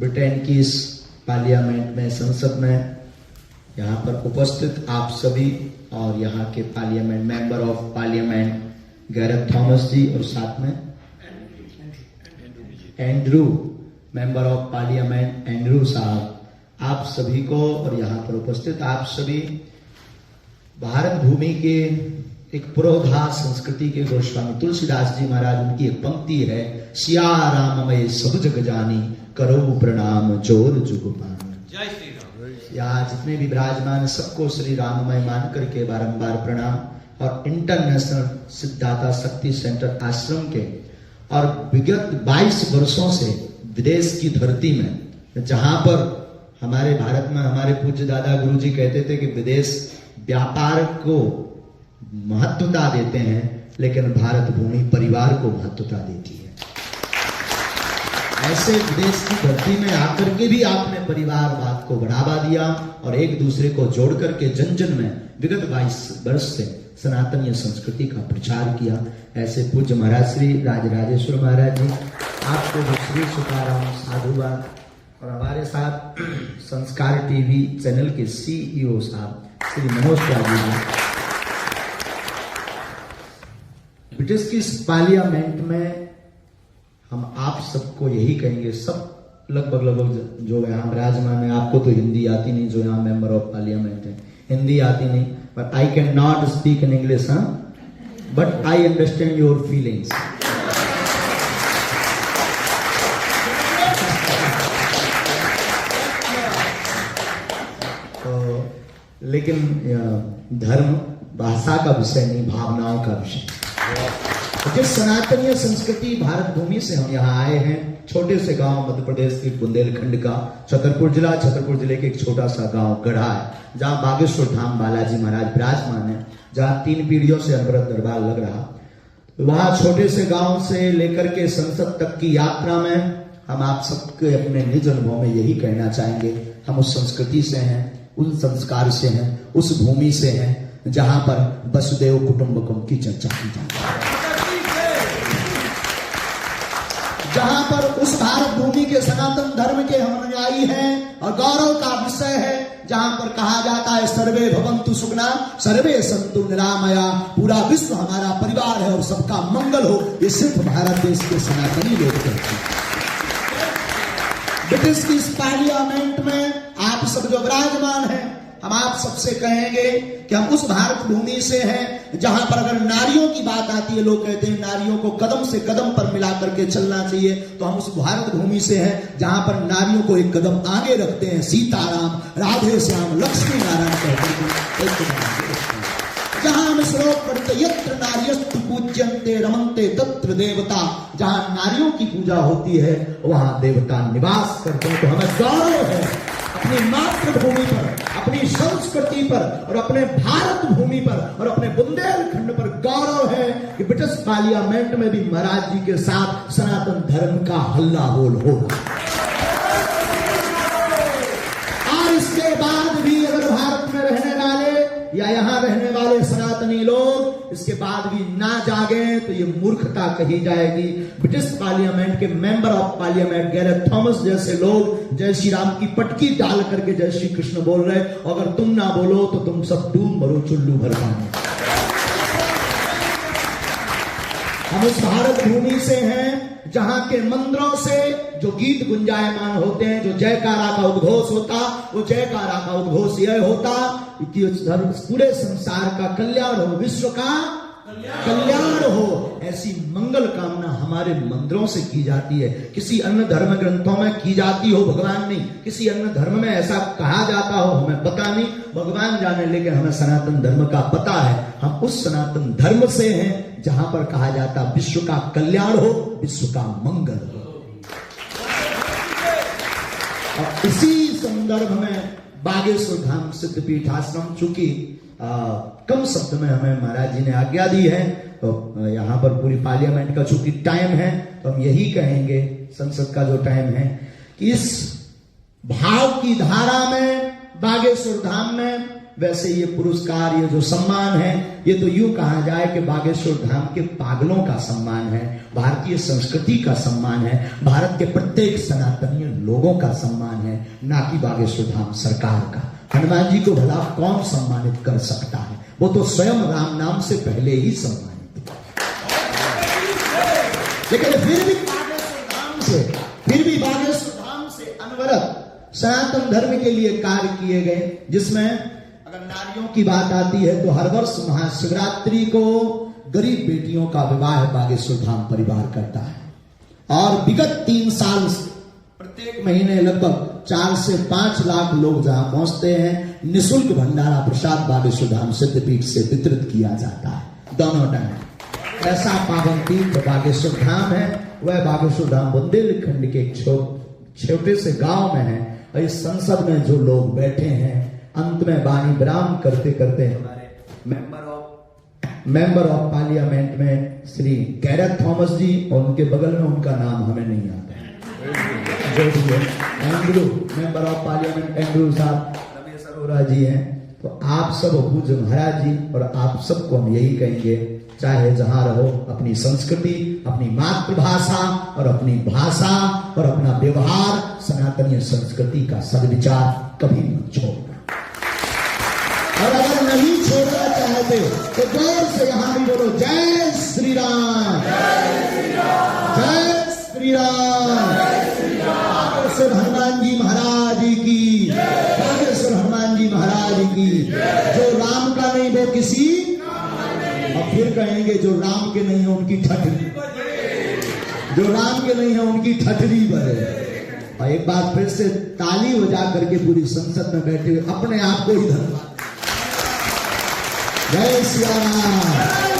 Britain की इस parliament में, संसद में यहाँ पर उपस्थित आप सभी और यहाँ के parliament member of parliament Gareth Thomas ji और साथ में Andrew member of parliament Andrew साहब, आप सभी को और यहाँ पर उपस्थित आप सभी भारत भूमि के एक पुरोधा संस्कृति के गोस्वामी तुलसीदास जी महाराज, उनकी एक पंक्ति है, सिया राममय सब जग जानी करो प्रणाम जोर जुग पानी। जय श्री राम। यहाँ जितने भी विराजमान सबको श्री राममय मान करके बारंबार प्रणाम। और इंटरनेशनल सिद्धार्थ शक्ति सेंटर आश्रम के और विगत 22 वर्षों से विदेश की धरती में, जहां पर हमारे भारत में हमारे पूज्य दादा गुरु जी कहते थे कि विदेश व्यापार को महत्वता देते हैं, लेकिन भारत भूमि परिवार को महत्वता देती है। ऐसे विदेश की धरती में आकर के भी आपने परिवारवाद को बढ़ावा दिया और एक दूसरे को जोड़ करके जन जन में विगत 22 वर्ष से सनातनीय संस्कृति का प्रचार किया। ऐसे पूज्य महाराज श्री राजराजेश्वर महाराज जी, आपको भी श्री सुखाराम साधुवाद। और हमारे साथ संस्कार टीवी चैनल के CEO साहब श्री मनोज त्यागी जी। ब्रिटिश की पार्लियामेंट में हम आप सबको यही कहेंगे, सब लगभग जो यहाँ विराजमान है, आपको तो हिंदी आती नहीं, जो यहाँ मेंबर ऑफ पार्लियामेंट है हिंदी आती नहीं, but I can not speak in English, but I understand your feelings. लेकिन धर्म भाषा का विषय नहीं, भावनाओं का विषय। जिस सनातनीय संस्कृति भारत भूमि से हम यहाँ आए हैं, छोटे से गांव मध्य प्रदेश के बुंदेलखंड का छतरपुर जिला, छतरपुर जिले के एक छोटा सा गांव गढ़ा है, जहाँ बागेश्वर धाम बालाजी महाराज विराजमान है, जहाँ 3 पीढ़ियों से अनवरत दरबार लग रहा। वहां छोटे से गांव से लेकर के संसद तक की यात्रा में हम आप सबके अपने निज अनुभव में यही कहना चाहेंगे, हम उस संस्कृति से हैं, उस संस्कार से हैं, उस भूमि से हैं जहां पर वसुदेव कुटुंबकम की चर्चा की जाती है, जहां पर उस भारत भूमि के सनातन धर्म के हम अनुयायी हैं और गौरव का विषय है, जहां पर कहा जाता है सर्वे भवन्तु सुखना सर्वे सन्तु निरामया, पूरा विश्व हमारा परिवार है और सबका मंगल हो। ये सिर्फ भारत देश के सनातनी लोग कहते हैं। ब्रिटिश की इस पार्लियामेंट में आप सब जो विराजमान हैं, हम आप सबसे कहेंगे कि हम उस भारत भूमि से हैं जहां पर अगर नारियों की बात आती है, लोग कहते हैं नारियों को कदम से कदम पर मिला करके चलना चाहिए, तो हम उस भारत भूमि से हैं जहां पर नारियों को एक कदम आगे रखते हैं, सीताराम राधे श्याम लक्ष्मी नारायण कहते हैं। जहां हम श्लोक पढ़ते यत्र नार्यस्तु पूज्यन्ते रमन्ते तत्र देवता, जहां नारियों की पूजा होती है वहां देवता निवास करते हैं। तो हमें गौरव है अपनी मातृभूमि पर, अपनी संस्कृति पर और अपने भारत भूमि पर और अपने बुंदेलखंड पर गौरव है कि ब्रिटिश पार्लियामेंट में भी महाराज जी के साथ सनातन धर्म का हल्ला बोल होगा। और इसके बाद भी अगर भारत में रहने वाले या यहाँ रहने वाले सनातनी लोग इसके बाद भी ना जागे तो ये मूर्खता कही जाएगी। ब्रिटिश पार्लियामेंट के member of parliament Gareth Thomas जैसे लोग जय श्री राम की पटकी डाल करके जय श्री कृष्ण बोल रहे, अगर तुम ना बोलो तो तुम सब डूब मरो चुल्लू भर पानी। हम उस भारत भूमि से हैं जहां के मंदिरों से जो गीत गुंजायमान होते हैं, जो जयकारा का उद्घोष होता, वो जयकारा का उद्घोष यह होता कि पूरे संसार का कल्याण हो, विश्व का कल्याण हो। ऐसी मंगल कामना हमारे मंदिरों से की जाती है, किसी अन्य धर्म ग्रंथों में की जाती हो भगवान नहीं, किसी अन्य धर्म में ऐसा कहा जाता हो हमें पता नहीं, भगवान जाने, लेकिन हमें सनातन धर्म का पता है। हम उस सनातन धर्म से हैं जहां पर कहा जाता विश्व का कल्याण हो, विश्व का मंगल हो। और इसी संदर्भ में बागेश्वर धाम सिद्धपीठ आश्रम, चूंकि कम शब्द में हमें महाराज जी ने आज्ञा दी है, तो यहाँ पर पूरी पार्लियामेंट का चूंकि टाइम है, तो हम यही कहेंगे संसद का जो टाइम है कि इस भाव की धारा में बागेश्वर धाम में वैसे ये पुरस्कार, ये जो सम्मान है, ये तो यूं कहा जाए कि बागेश्वर धाम के पागलों का सम्मान है, भारतीय संस्कृति का सम्मान है, भारत के प्रत्येक सनातनीय लोगों का सम्मान है, ना कि बागेश्वर धाम सरकार का। हनुमान जी को भला कौन सम्मानित कर सकता है? वो तो स्वयं राम नाम से पहले ही सम्मानित है। लेकिन फिर भी बागेश्वर धाम से अनवरत सनातन धर्म के लिए कार्य किए गए, जिसमें अगर नारियों की बात आती है तो हर वर्ष महाशिवरात्रि को गरीब बेटियों का विवाह बागेश्वर धाम परिवार करता है। और विगत 3 साल से प्रत्येक महीने लगभग 4 से 5 लाख लोग जहां पहुंचते हैं, निःशुल्क भंडारा प्रसाद बागेश्वर धाम सिद्धपीठ से वितरित किया जाता है दोनों टाइम। ऐसा पावन तीर्थ बागेश्वर धाम है। वह बागेश्वर धाम बुंदेलखंड के एक छोटे से गांव में है। और इस संसद में जो लोग बैठे हैं, अंत में वाणी विराम करते करते हमारे मेंबर ऑफ पार्लियामेंट में श्री गैरत थॉमस जी, और उनके बगल में उनका नाम हमें नहीं आता है, जो भी है Andrew, member of parliament Andrew साहब, रमेश अरोड़ा जी हैं। तो आप सब पूज्य महाराज जी और आप सबको हम यही कहेंगे, चाहे जहां रहो, अपनी संस्कृति, अपनी मातृभाषा और अपनी भाषा और अपना व्यवहार, सनातनीय संस्कृति का सद्विचार कभी मत छोड़ना। और अगर नहीं छोड़ना चाहते तो जोर से यहां भी बोलो, जय श्री राम, जय श्री राम, जय श्री राम। बागेश्वर हनुमान जी महाराज की, बागेश्वर हनुमान जी महाराज की। जो राम का नहीं वो किसी, और फिर कहेंगे जो राम के नहीं है उनकी ठठरी, जो राम के नहीं है उनकी ठठरी बने। और एक बार फिर से ताली हो जा करके पूरी संसद में बैठे अपने आप को ही धन्यवाद। जय श्री राम।